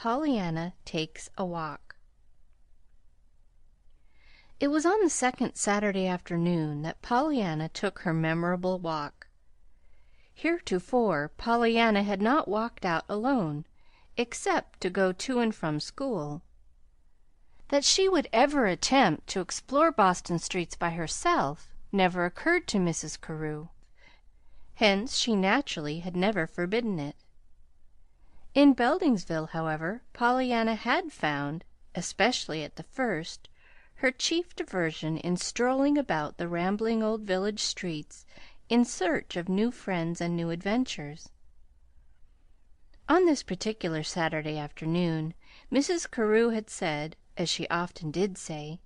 Pollyanna Takes a Walk. It was on the second Saturday afternoon that Pollyanna took her memorable walk. Heretofore Pollyanna had not walked out alone, except to go to and from school. That she would ever attempt to explore Boston streets by herself never occurred to Mrs. Carew. Hence she naturally had never forbidden it. In Beldingsville, however, Pollyanna had found, especially at the first, her chief diversion in strolling about the rambling old village streets in search of new friends and new adventures. On this particular Saturday afternoon Mrs. Carew had said, as she often did say,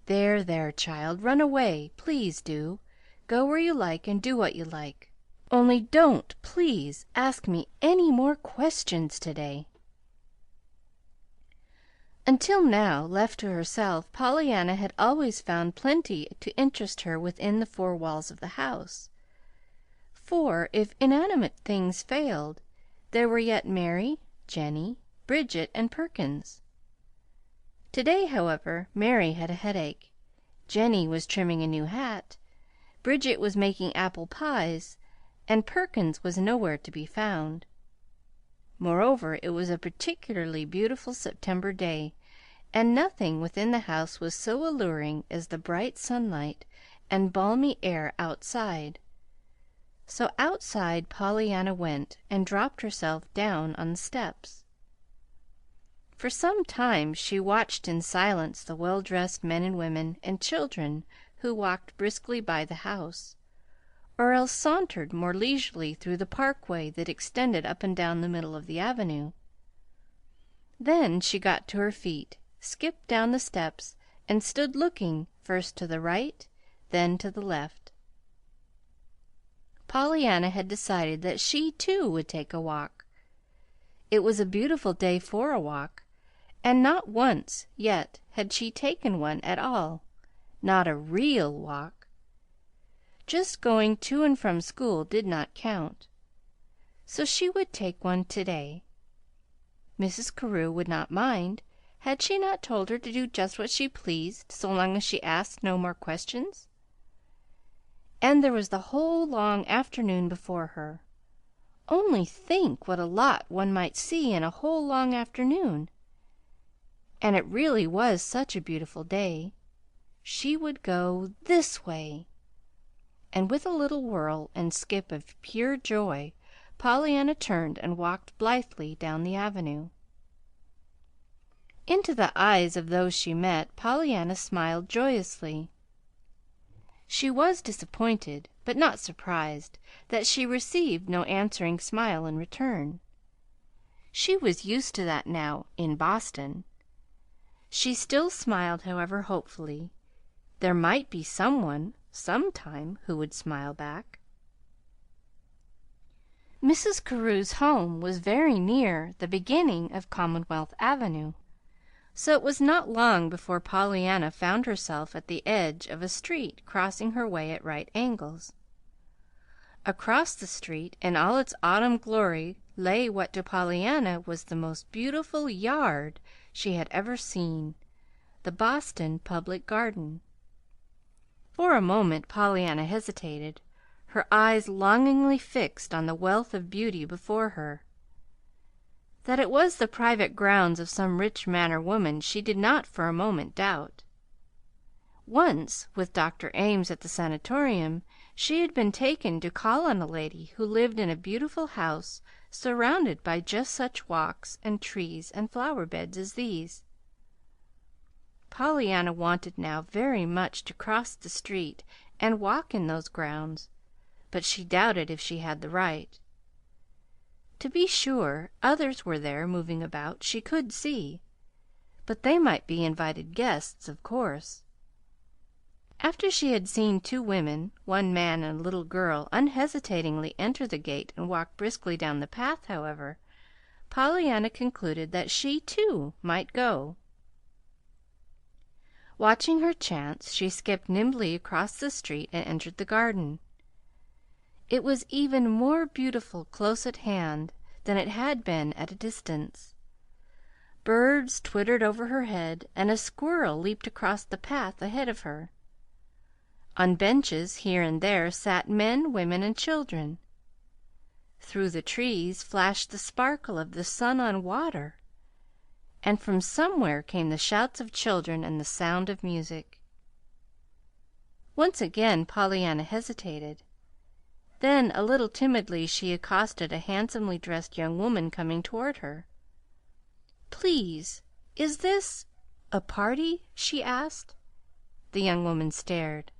"There, there, child, run away, please do. Go where you like and do what you like. Only don't, please, ask me any more questions today." Until now, left to herself, Pollyanna had always found plenty to interest her within the four walls of the house. For, if inanimate things failed, there were yet Mary, Jenny, Bridget, and Perkins. Today, however, Mary had a headache, Jenny was trimming a new hat, Bridget was making apple pies, and Perkins was nowhere to be found. Moreover, it was a particularly beautiful September day, and nothing within the house was so alluring as the bright sunlight and balmy air outside. So outside Pollyanna went and dropped herself down on the steps. For some time she watched in silence the well-dressed men and women and children who walked briskly by the house, or else sauntered more leisurely through the parkway that extended up and down the middle of the avenue. Then she got to her feet, skipped down the steps, and stood looking first to the right, then to the left. Pollyanna had decided that she, too, would take a walk. It was a beautiful day for a walk, and not once yet had she taken one at all, not a real walk. Just going to and from school did not count. So she would take one today. Mrs. Carew would not mind. Had she not told her to do just what she pleased, so long as she asked no more questions? And there was the whole long afternoon before her. Only think what a lot one might see in a whole long afternoon! And it really was such a beautiful day. She would go this way. And with a little whirl and skip of pure joy, Pollyanna turned and walked blithely down the avenue. Into the eyes of those she met Pollyanna smiled joyously. She was disappointed, but not surprised, that she received no answering smile in return. She was used to that now, in Boston. She still smiled, however, hopefully. There might be someone, sometime, who would smile back. Mrs. Carew's home was very near the beginning of Commonwealth Avenue, so it was not long before Pollyanna found herself at the edge of a street crossing her way at right angles. Across the street, in all its autumn glory, lay what to Pollyanna was the most beautiful yard she had ever seen, the Boston Public Garden. For a moment Pollyanna hesitated, her eyes longingly fixed on the wealth of beauty before her. That it was the private grounds of some rich man or woman she did not for a moment doubt. Once, with Dr. Ames at the Sanatorium, she had been taken to call on a lady who lived in a beautiful house surrounded by just such walks and trees and flower beds as these. Pollyanna wanted now very much to cross the street and walk in those grounds, but she doubted if she had the right. To be sure, others were there moving about, she could see, but they might be invited guests, of course. After she had seen two women, one man and a little girl, unhesitatingly enter the gate and walk briskly down the path, however, Pollyanna concluded that she, too, might go. Watching her chance, she skipped nimbly across the street and entered the garden. It was even more beautiful close at hand than it had been at a distance. Birds twittered over her head, and a squirrel leaped across the path ahead of her. On benches here and there sat men, women, and children. Through the trees flashed the sparkle of the sun on water, and from somewhere came the shouts of children and the sound of music. Once again Pollyanna hesitated. Then, a little timidly, she accosted a handsomely dressed young woman coming toward her. "Please, is this a party?" she asked. The young woman stared.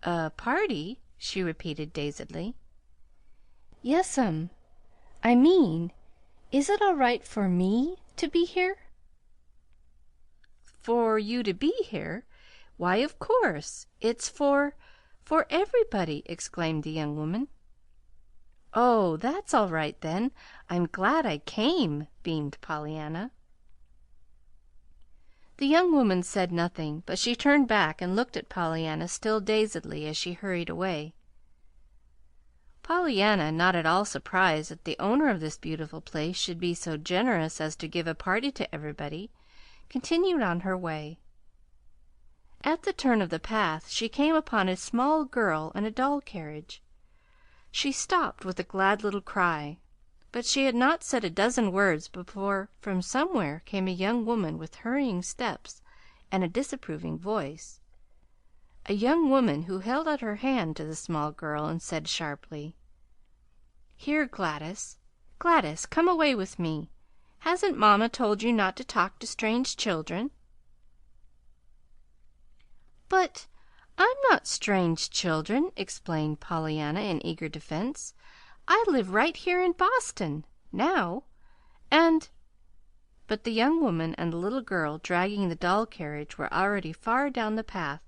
"A party?" she repeated dazedly. "Yes'm. I mean, is it all right for me to be here?" "For you to be here? Why, of course. It's for everybody," exclaimed the young woman. "Oh, that's all right, then. I'm glad I came," beamed Pollyanna. The young woman said nothing, but she turned back and looked at Pollyanna still dazedly as she hurried away. Pollyanna, not at all surprised that the owner of this beautiful place should be so generous as to give a party to everybody, continued on her way. At the turn of the path she came upon a small girl and a doll carriage. She stopped with a glad little cry, but she had not said a dozen words before from somewhere came a young woman with hurrying steps and a disapproving voice, a young woman who held out her hand to the small girl and said sharply: "Here, Gladys, Gladys, come away with me. Hasn't Mama told you not to talk to strange children?" "But I'm not strange children," explained Pollyanna in eager defense. "I live right here in Boston now, and " But the young woman and the little girl dragging the doll carriage were already far down the path,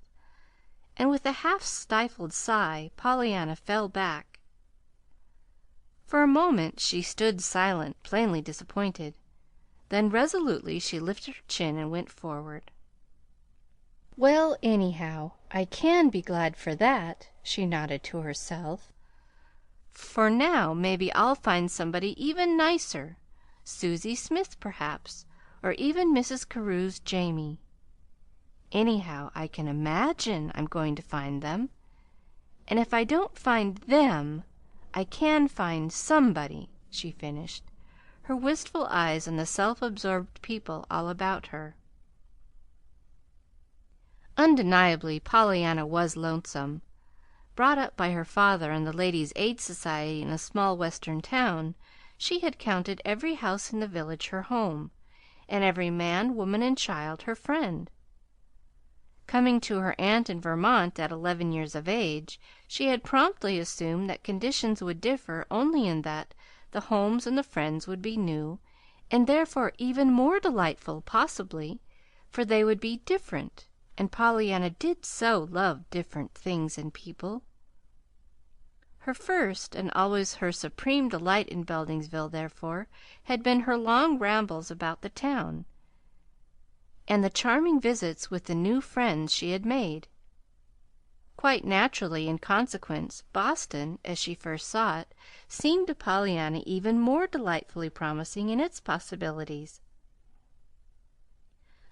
and with a half stifled sigh Pollyanna fell back. For a moment she stood silent, plainly disappointed. Then resolutely she lifted her chin and went forward. "Well, anyhow, I can be glad for that," she nodded to herself. "For now maybe I'll find somebody even nicer, Susie Smith, perhaps, or even Mrs. Carew's Jamie. Anyhow, I can imagine I'm going to find them. And if I don't find them, I can find somebody," she finished, her wistful eyes on the self-absorbed people all about her. Undeniably, Pollyanna was lonesome. Brought up by her father in the Ladies' Aid Society in a small Western town, she had counted every house in the village her home, and every man, woman, and child her friend. Coming to her aunt in Vermont at 11 years of age, she had promptly assumed that conditions would differ only in that the homes and the friends would be new, and therefore even more delightful, possibly, for they would be different. And Pollyanna did so love different things and people. Her first and always her supreme delight in Beldingsville, therefore, had been her long rambles about the town, and the charming visits with the new friends she had made. Quite naturally, in consequence, Boston, as she first saw it, seemed to Pollyanna even more delightfully promising in its possibilities.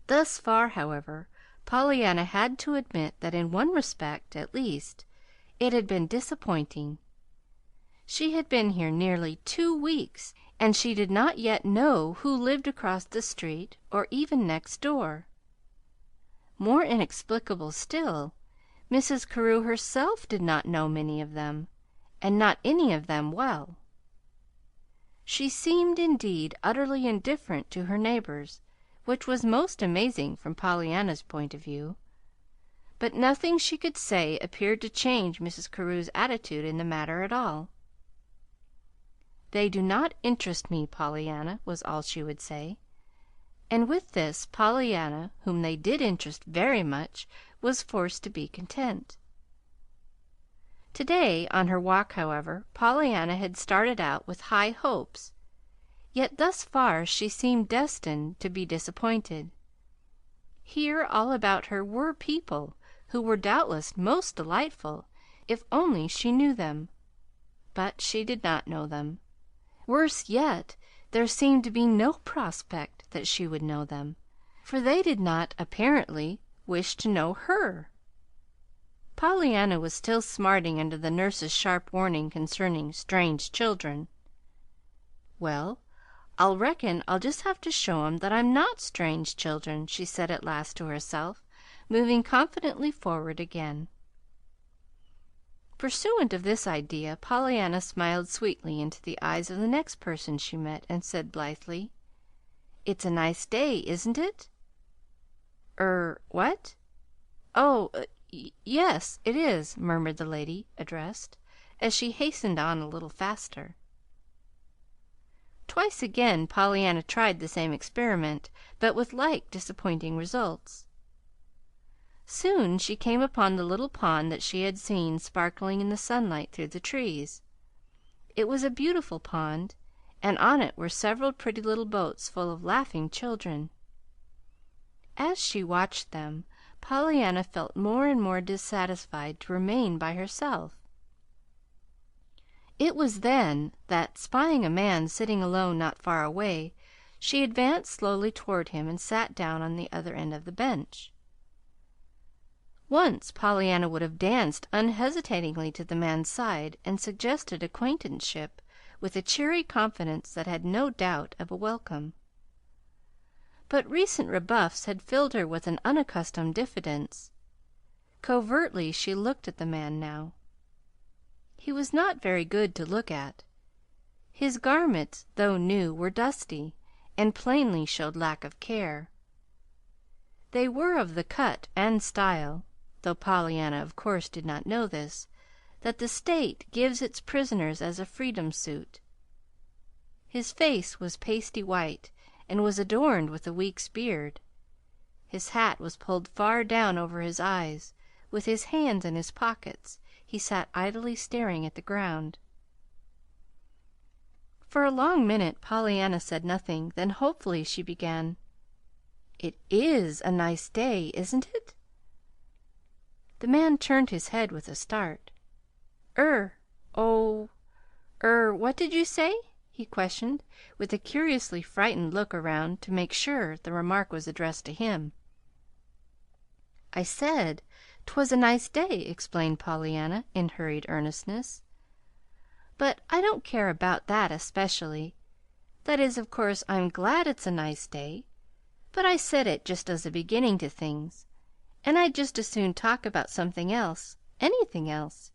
Thus far, however, Pollyanna had to admit that in one respect, at least, it had been disappointing. She had been here nearly 2 weeks, and she did not yet know who lived across the street or even next door. More inexplicable still, Mrs. Carew herself did not know many of them, and not any of them well. She seemed, indeed, utterly indifferent to her neighbors, which was most amazing from Pollyanna's point of view. But nothing she could say appeared to change Mrs. Carew's attitude in the matter at all. "They do not interest me, Pollyanna," was all she would say. And with this, Pollyanna, whom they did interest very much, was forced to be content. To-day, on her walk, however, Pollyanna had started out with high hopes. Yet thus far she seemed destined to be disappointed. Here all about her were people who were doubtless most delightful if only she knew them. But she did not know them. Worse yet, there seemed to be no prospect that she would know them, for they did not, apparently, wish to know her. Pollyanna was still smarting under the nurse's sharp warning concerning strange children. "Well, I reckon I'll just have to show 'em that I'm not strange children," she said at last to herself, moving confidently forward again. Pursuant of this idea, Pollyanna smiled sweetly into the eyes of the next person she met, and said blithely, "It's a nice day, isn't it?" What? Oh, yes, it is," murmured the lady addressed, as she hastened on a little faster. Twice again Pollyanna tried the same experiment, but with like disappointing results. Soon she came upon the little pond that she had seen sparkling in the sunlight through the trees. It was a beautiful pond, and on it were several pretty little boats full of laughing children. As she watched them, Pollyanna felt more and more dissatisfied to remain by herself. It was then that, spying a man sitting alone not far away, she advanced slowly toward him and sat down on the other end of the bench. Once Pollyanna would have danced unhesitatingly to the man's side and suggested acquaintanceship with a cheery confidence that had no doubt of a welcome. But recent rebuffs had filled her with an unaccustomed diffidence. Covertly she looked at the man now. He was not very good to look at. His garments, though new, were dusty, and plainly showed lack of care. They were of the cut and style, though Pollyanna, of course, did not know this, that the state gives its prisoners as a freedom suit. His face was pasty white, and was adorned with a week's beard. His hat was pulled far down over his eyes. With his hands in his pockets, he sat idly staring at the ground. For a long minute Pollyanna said nothing. Then hopefully she began, "It IS a nice day, isn't it?" The man turned his head with a start. What did you say?" he questioned, with a curiously frightened look around to make sure the remark was addressed to him. "I said 'twas a nice day," explained Pollyanna, in hurried earnestness. "But I don't care about that especially. That is, of course, I'm glad it's a nice day, but I said it just as a beginning to things, and I'd just as soon talk about something else anything else.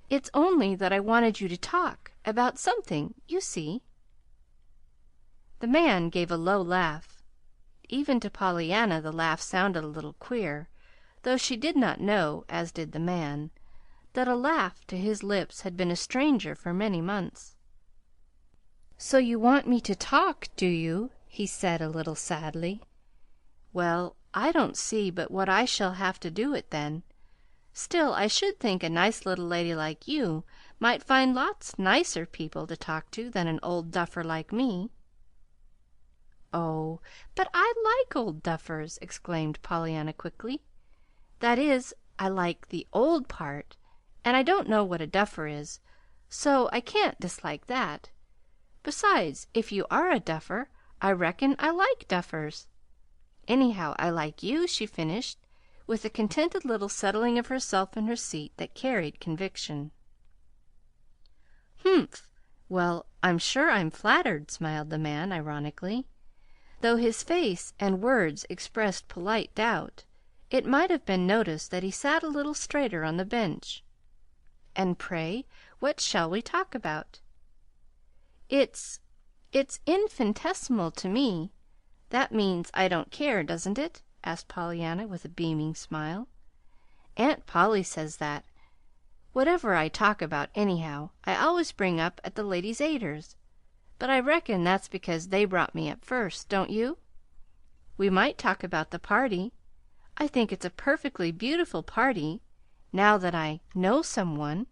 It's only that I wanted you to talk about something, you see." The man gave a low laugh. Even to Pollyanna the laugh sounded a little queer, though she did not know, as did the man, that a laugh to his lips had been a stranger for many months. "So you want me to talk, do you?" he said a little sadly. "Well, I don't see but what I shall have to do it then. Still, I should think a nice little lady like you might find lots nicer people to talk to than an old duffer like me." "Oh, but I like old duffers!" exclaimed Pollyanna quickly. "That is, I like the old part, and I don't know what a duffer is, so I can't dislike that. Besides, if you are a duffer, I reckon I like duffers. Anyhow, I like you," she finished, with a contented little settling of herself in her seat that carried conviction. "Humph! Well, I'm sure I'm flattered," smiled the man, ironically. Though his face and words expressed polite doubt, it might have been noticed that he sat a little straighter on the bench. "And pray, what shall we talk about?" It's infinitesimal to me. That means I don't care, doesn't it?" asked Pollyanna, with a beaming smile. "Aunt Polly says that. Whatever I talk about, anyhow, I always bring up at the Ladies' Aiders. But I reckon that's because they brought me up first, don't you? We might talk about the party. I think it's a perfectly beautiful party, now that I know some one."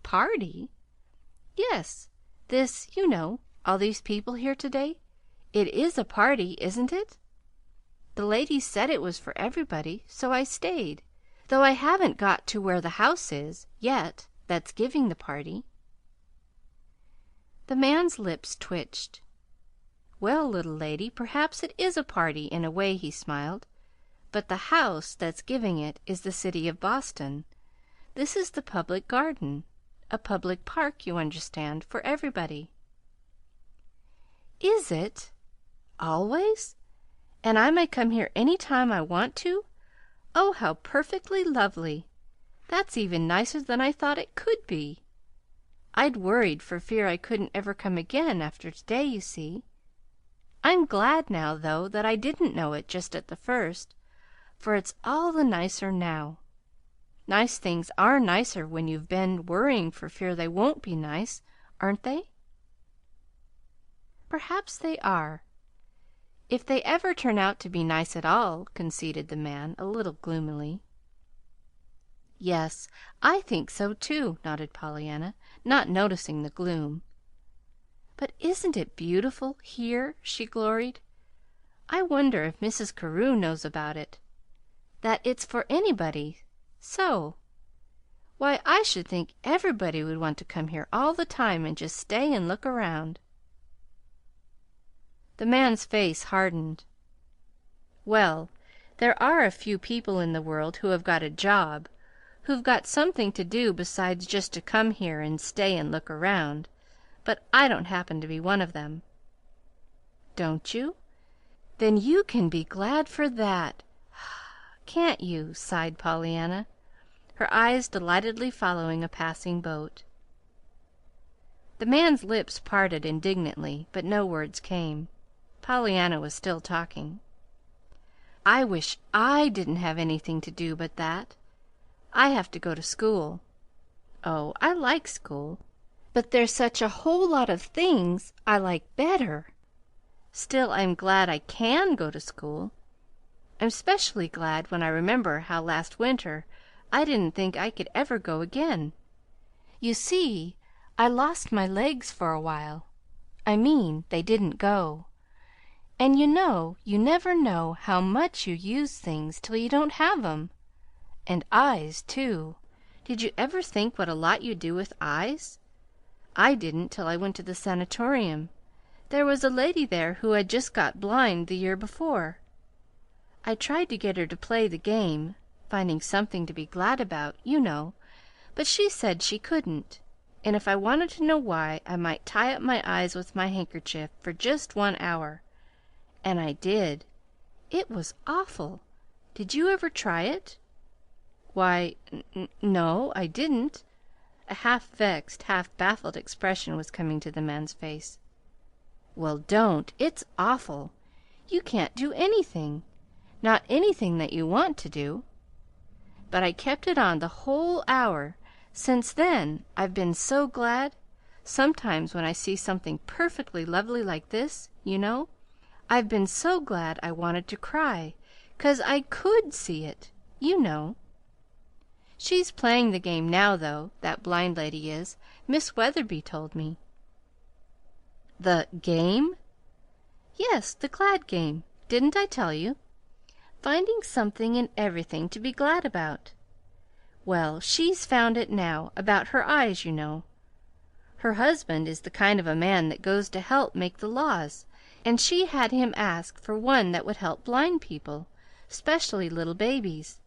"Party?" "Yes. This, you know, all these people here to day. It is a party, isn't it? The ladies said it was for everybody, so I stayed, though I haven't got to where the house is, yet, that's giving the party." The man's lips twitched. "Well, little lady, perhaps it is a party, in a way," he smiled. "But the house that's giving it is the city of Boston. This is the public garden, a public park, you understand, for everybody." "Is it? Always? And I may come here any time I want to? Oh, how perfectly lovely! That's even nicer than I thought it could be. I'd worried for fear I couldn't ever come again after today, you see. I'm glad now, though, that I didn't know it just at the first, for it's all the nicer now. Nice things are nicer when you've been worrying for fear they won't be nice, aren't they?" "Perhaps they are, if they ever turn out to be nice at all," conceded the man, a little gloomily. "Yes, I think so, too," nodded Pollyanna, not noticing the gloom. "But isn't it beautiful here?" she gloried. "I wonder if Mrs. Carew knows about it, that it's for anybody so. Why, I should think everybody would want to come here all the time and just stay and look around." The man's face hardened. "Well, there are a few people in the world who have got a job, who've got something to do besides just to come here and stay and look around, but I don't happen to be one of them." "Don't you? Then you can be glad for that, can't you?" sighed Pollyanna, her eyes delightedly following a passing boat. The man's lips parted indignantly, but no words came. Pollyanna was still talking. "I wish I didn't have anything to do but that. I have to go to school. Oh, I like school, but there's such a whole lot of things I like better. Still, I'm glad I can go to school. I'm specially glad when I remember how last winter I didn't think I could ever go again. You see, I lost my legs for a while. I mean, they didn't go. And you know you never know how much you use things till you don't have 'em. And eyes, too. Did you ever think what a lot you do with eyes? I didn't till I went to the sanatorium. There was a lady there who had just got blind the year before. I tried to get her to play the game, finding something to be glad about, you know, but she said she couldn't, and if I wanted to know why, I might tie up my eyes with my handkerchief for just 1 hour. And I did. It was awful. Did you ever try it?" "Why, no, I didn't." A half vexed, half baffled expression was coming to the man's face. "Well, don't. It's awful. You can't do anything. Not anything that you want to do. But I kept it on the whole hour. Since then I've been so glad. Sometimes when I see something perfectly lovely like this, you know, I've been so glad I wanted to cry, 'cause I could see it, you know. She's playing the game now, though, that blind lady is. Miss Wetherby told me." "The game?" "Yes, the glad game. Didn't I tell you? Finding something in everything to be glad about. Well, she's found it now, about her eyes, you know. Her husband is the kind of a man that goes to help make the laws, and she had him ask for one that would help blind people, 'specially little babies.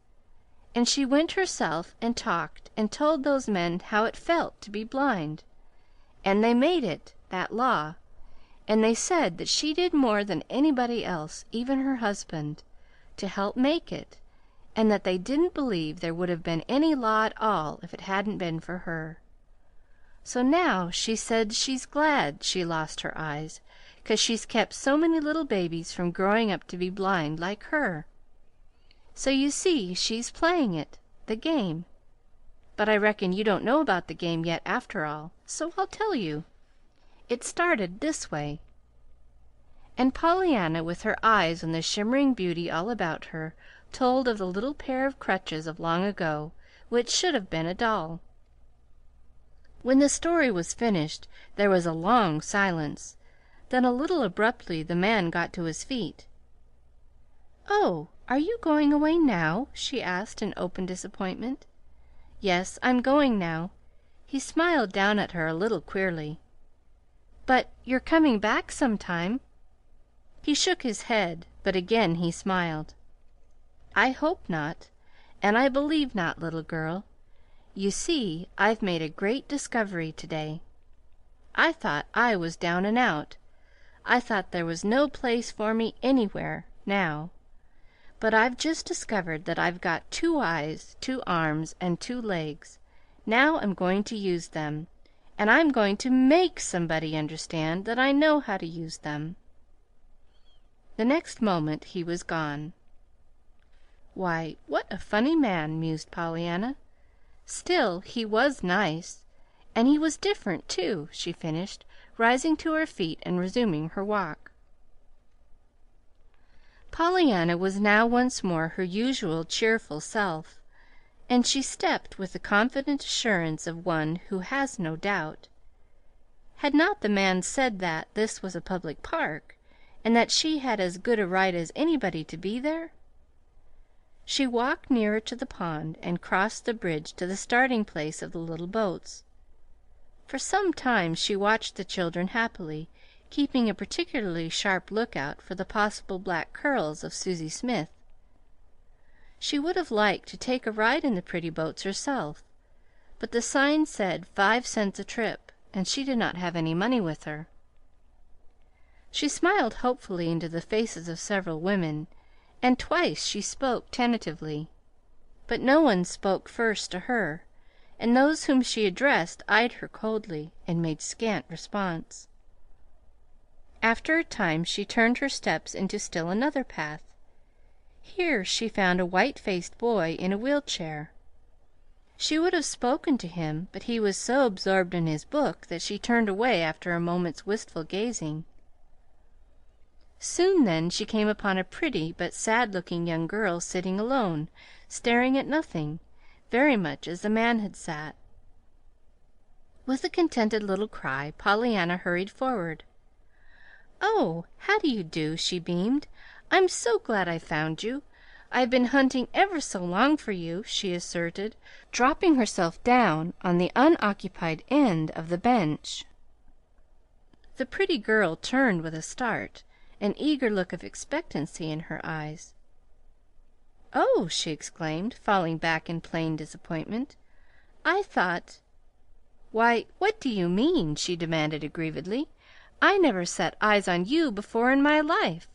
And she went herself and talked and told those men how it felt to be blind. And they made it, that law. And they said that she did more than anybody else, even her husband, to help make it, and that they didn't believe there would have been any law at all if it hadn't been for her. So now she said she's glad she lost her eyes, 'cause she's kept so many little babies from growing up to be blind like her. So you see she's playing it, the game. But I reckon you don't know about the game yet, after all, so I'll tell you. It started this way." And Pollyanna, with her eyes on the shimmering beauty all about her, told of the little pair of crutches of long ago, which should have been a doll. When the story was finished, there was a long silence. Then, a little abruptly, the man got to his feet. "Oh, are you going away now?" she asked in open disappointment. "Yes, I'm going now." He smiled down at her a little queerly. But you're coming back sometime?" He shook his head, but again he smiled. "I hope not, and I believe not, little girl. You see, I've made a great discovery to-day. I thought I was down and out. I thought there was no place for me anywhere, now. But I've just discovered that I've got 2 eyes, 2 arms, and 2 legs. Now I'm going to use them, and I'm going to make somebody understand that I know how to use them." The next moment he was gone. "Why, what a funny man," mused Pollyanna. "Still, he was nice. And he was different, too," she finished, rising to her feet and resuming her walk. Pollyanna was now once more her usual cheerful self, and she stepped with the confident assurance of one who has no doubt. Had not the man said that this was a public park, and that she had as good a right as anybody to be there? She walked nearer to the pond and crossed the bridge to the starting place of the little boats. For some time she watched the children happily, keeping a particularly sharp lookout for the possible black curls of Susie Smith. She would have liked to take a ride in the pretty boats herself, but the sign said 5 cents a trip, and she did not have any money with her. She smiled hopefully into the faces of several women, and twice she spoke tentatively, but no one spoke first to her, and those whom she addressed eyed her coldly and made scant response. After a time she turned her steps into still another path. Here she found a white-faced boy in a wheel-chair. She would have spoken to him, but he was so absorbed in his book that she turned away after a moment's wistful gazing. Soon then she came upon a pretty but sad-looking young girl sitting alone, staring at nothing, very much as the man had sat. With a contented little cry, Pollyanna hurried forward. "Oh, how do you do?" she beamed. "I'm so glad I found you. I've been hunting ever so long for you," she asserted, dropping herself down on the unoccupied end of the bench. The pretty girl turned with a start, an eager look of expectancy in her eyes. "Oh!" she exclaimed, falling back in plain disappointment. "I thought Why, what do you mean?" she demanded aggrievedly. "I never set eyes on you before in my life."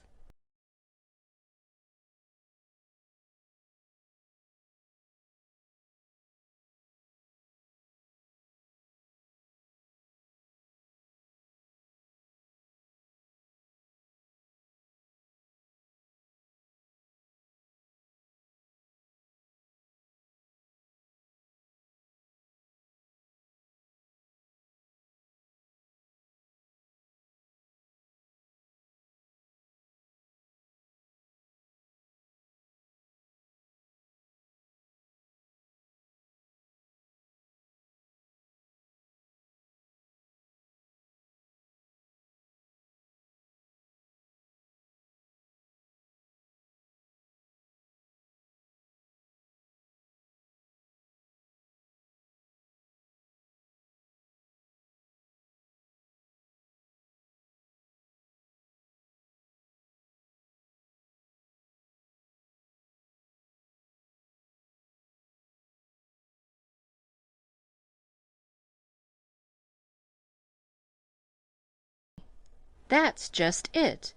"That's just it.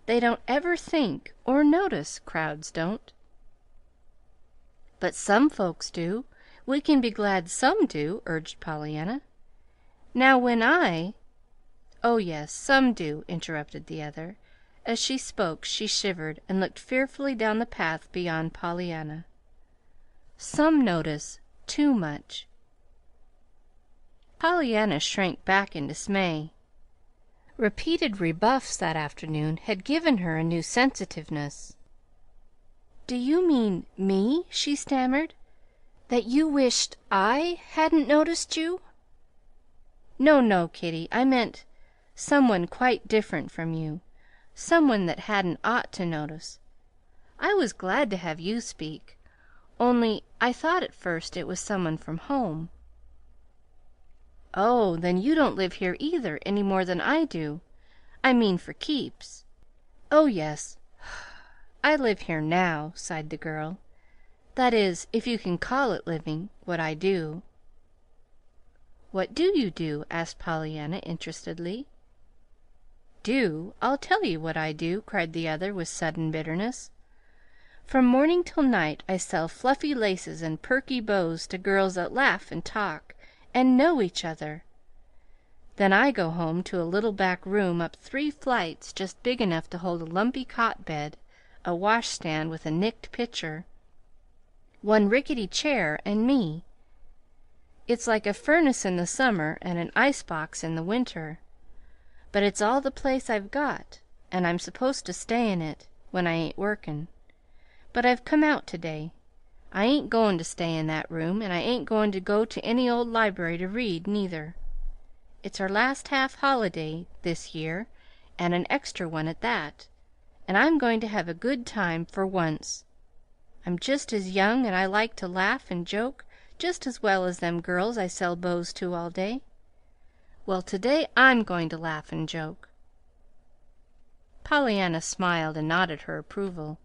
They don't ever think or notice, crowds don't." "But some folks do. We can be glad some do," urged Pollyanna. "Now, when I—" "Oh, yes, some do," interrupted the other. As she spoke she shivered and looked fearfully down the path beyond Pollyanna. "Some notice too much." Pollyanna shrank back in dismay. Repeated rebuffs that afternoon had given her a new sensitiveness. "Do you mean me?" she stammered. "That you wished I hadn't noticed you?" "No, no, Kitty. I meant some one quite different from you. Some one that hadn't ought to notice. I was glad to have you speak. Only I thought at first it was some one from home." Oh, then you don't live here either, any more than I do. I mean for keeps." "Oh, yes, I live here now," sighed the girl. "That is, if you can call it living, what I do." "What do you do?" asked Pollyanna, interestedly. "Do? I'll tell you what I do," cried the other, with sudden bitterness. "From morning till night I sell fluffy laces and perky bows to girls that laugh and talk and know each other. Then I go home to a little back room up 3 flights, just big enough to hold a lumpy cot bed, a washstand with a nicked pitcher, 1 rickety chair, and me. It's like a furnace in the summer and an ice box in the winter. But it's all the place I've got, and I'm supposed to stay in it when I ain't workin'. But I've come out to day. I ain't goin' to stay in that room, and I ain't goin' to go to any old library to read, neither. It's our last half holiday this year, and an extra one at that, and I'm going to have a good time for once. I'm just as young, and I like to laugh and joke just as well as them girls I sell bows to all day. Well, to day I'm going to laugh and joke." Pollyanna smiled and nodded her approval.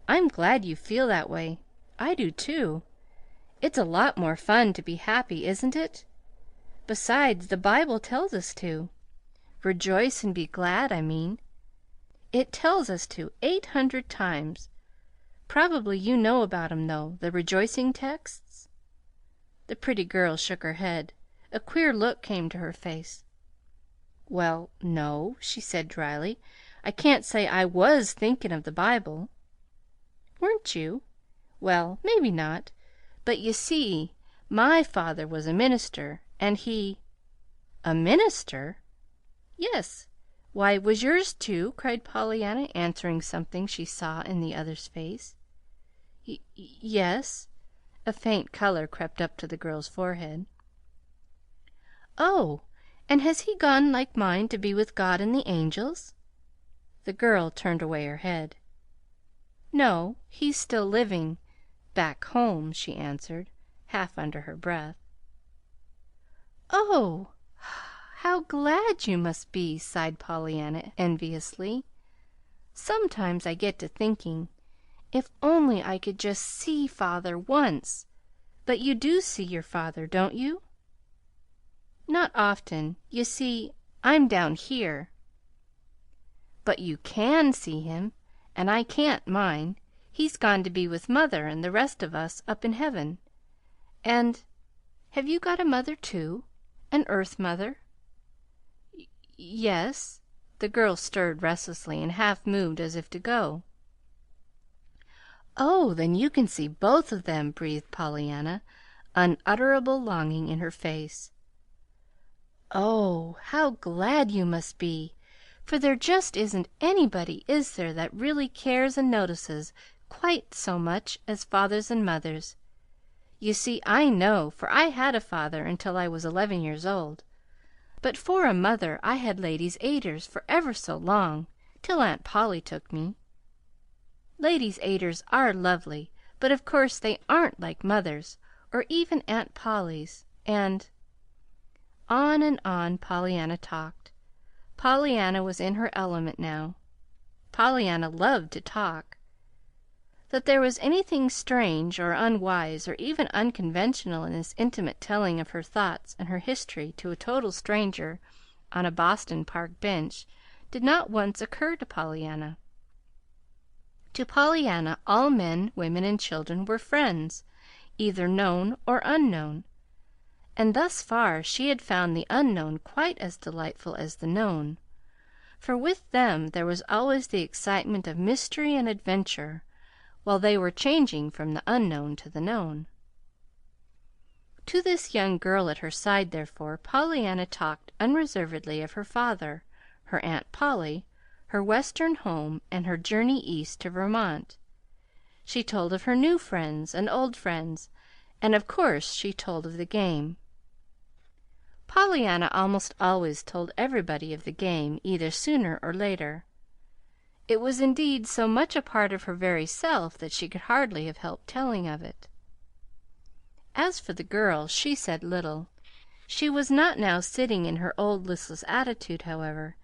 "I'm glad you feel that way. I do, too. It's a lot more fun to be happy, isn't it? Besides, the Bible tells us to. Rejoice and be glad, I mean. It tells us to 800 times. Probably you know about 'em, though, the rejoicing texts?" The pretty girl shook her head. A queer look came to her face. "Well, no," she said dryly. "I can't say I was thinking of the Bible." "Weren't you? Well, maybe not. But you see, my father was a minister, and he—" "A minister?" "Yes. Why, was yours, too?" cried Pollyanna, answering something she saw in the other's face. Yes." A faint color crept up to the girl's forehead. "Oh, and has he gone like mine to be with God and the angels?" The girl turned away her head. "No, he's still living back home," she answered, half under her breath. "Oh, how glad you must be!" sighed Pollyanna, enviously. "Sometimes I get to thinking, if only I could just see father once. But you do see your father, don't you?" "Not often. You see, I'm down here." "But you CAN see him, and I can't mine. He's gone to be with mother and the rest of us up in heaven. And have you got a mother, too? An earth mother?" Yes." The girl stirred restlessly and half moved as if to go. "Oh, then you can see both of them," breathed Pollyanna, unutterable longing in her face. "Oh, how glad you must be! For there just isn't anybody, is there, that really cares and notices quite so much as fathers and mothers? You see, I know, for I had a father until I was 11 years old. But for a mother I had ladies' aiders for ever so long, till Aunt Polly took me. Ladies' aiders are lovely, but of course they aren't like mothers, or even Aunt Polly's, and—" on Pollyanna talked. Pollyanna was in her element now. Pollyanna loved to talk. That there was anything strange or unwise or even unconventional in this intimate telling of her thoughts and her history to a total stranger on a Boston park bench did not once occur to Pollyanna. To Pollyanna all men, women, and children were friends, either known or unknown, and thus far she had found the unknown quite as delightful as the known, for with them there was always the excitement of mystery and adventure, while they were changing from the unknown to the known. To this young girl at her side, therefore, Pollyanna talked unreservedly of her father, her Aunt Polly, her Western home, and her journey east to Vermont. She told of her new friends and old friends, and of course she told of the game. Pollyanna almost always told everybody of the game, either sooner or later. It was indeed so much a part of her very self that she could hardly have helped telling of it. As for the girl, she said little. She was not now sitting in her old listless attitude, however,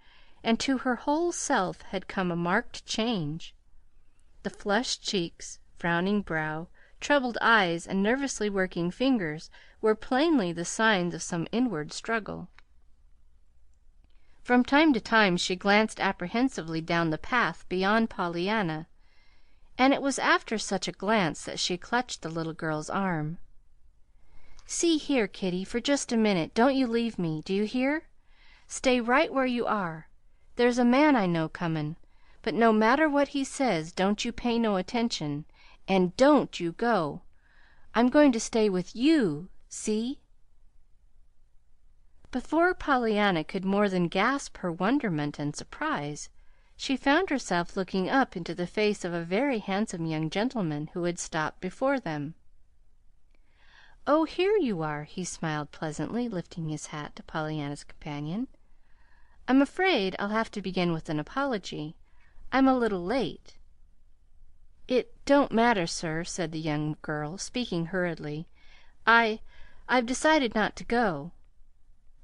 and to her whole self had come a marked change. The flushed cheeks, frowning brow, troubled eyes, and nervously working fingers were plainly the signs of some inward struggle. From time to time she glanced apprehensively down the path beyond Pollyanna, and it was after such a glance that she clutched the little girl's arm. "See here, Kitty, for just a minute don't you leave me, do you hear? Stay right where you are. There's a man I know comin', but no matter what he says, don't you pay no attention, and don't you go. I'm going to stay with you, see?" Before Pollyanna could more than gasp her wonderment and surprise, she found herself looking up into the face of a very handsome young gentleman who had stopped before them. "Oh, here you are," he smiled pleasantly, lifting his hat to Pollyanna's companion. "I'm afraid I'll have to begin with an apology. I'm a little late." "It don't matter, sir," said the young girl, speaking hurriedly. I've decided not to go."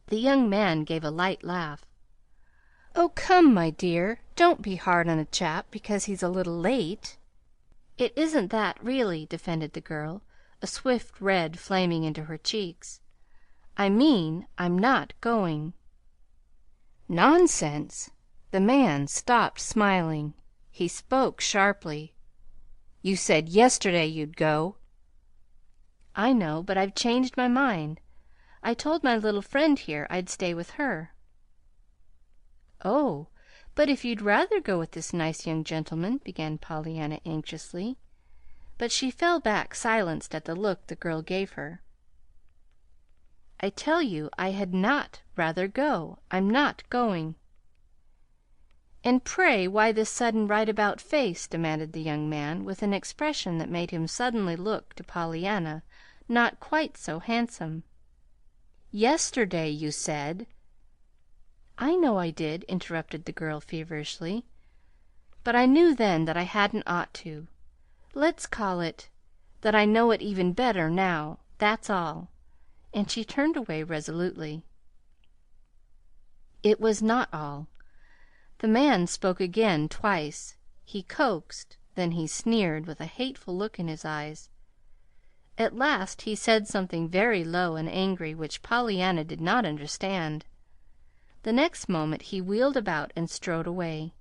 The young man gave a light laugh. "Oh, come, my dear, don't be hard on a chap because he's a little late." "It isn't that, really," defended the girl, a swift red flaming into her cheeks. "I mean I'm not going." "Nonsense!" The man stopped smiling. He spoke sharply. "You said yesterday you'd go." "I know, but I've changed my mind. I told my little friend here I'd stay with her." "Oh, but if you'd rather go with this nice young gentleman," began Pollyanna anxiously, but she fell back silenced at the look the girl gave her. "I tell you I had not rather go. I'm not going." "And pray why this sudden right about face?" demanded the young man, with an expression that made him suddenly look to Pollyanna not quite so handsome. "Yesterday you said "I know I did," interrupted the girl feverishly, "but I knew then that I hadn't ought to. Let's call it that I know it even better now. That's all." And she turned away resolutely. It was not all. The man spoke again twice. He coaxed, then he sneered, with a hateful look in his eyes. At last he said something very low and angry which Pollyanna did not understand. The next moment he wheeled about and strode away.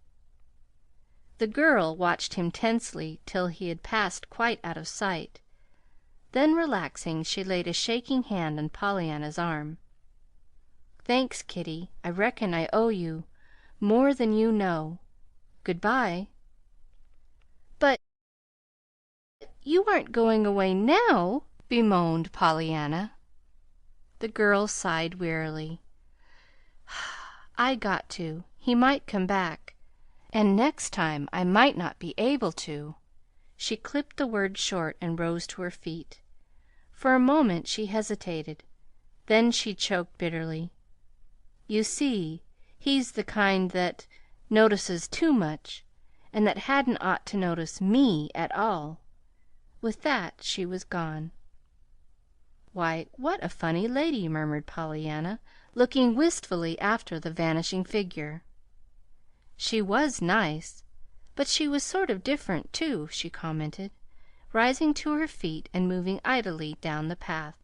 The girl watched him tensely till he had passed quite out of sight. Then, relaxing, she laid a shaking hand on Pollyanna's arm. "Thanks, Kitty. I reckon I owe you more than you know. Good bye." "But you aren't going away now?" bemoaned Pollyanna. The girl sighed wearily. "I got to. He might come back, and next time I might not be able to." She clipped the words short and rose to her feet. For a moment she hesitated. Then she choked bitterly. "You see, he's the kind that notices too much, and that hadn't ought to notice me at all." With that she was gone. "Why, what a funny lady!" murmured Pollyanna, looking wistfully after the vanishing figure. "She was nice, but she was sort of different, too," she commented, rising to her feet and moving idly down the path.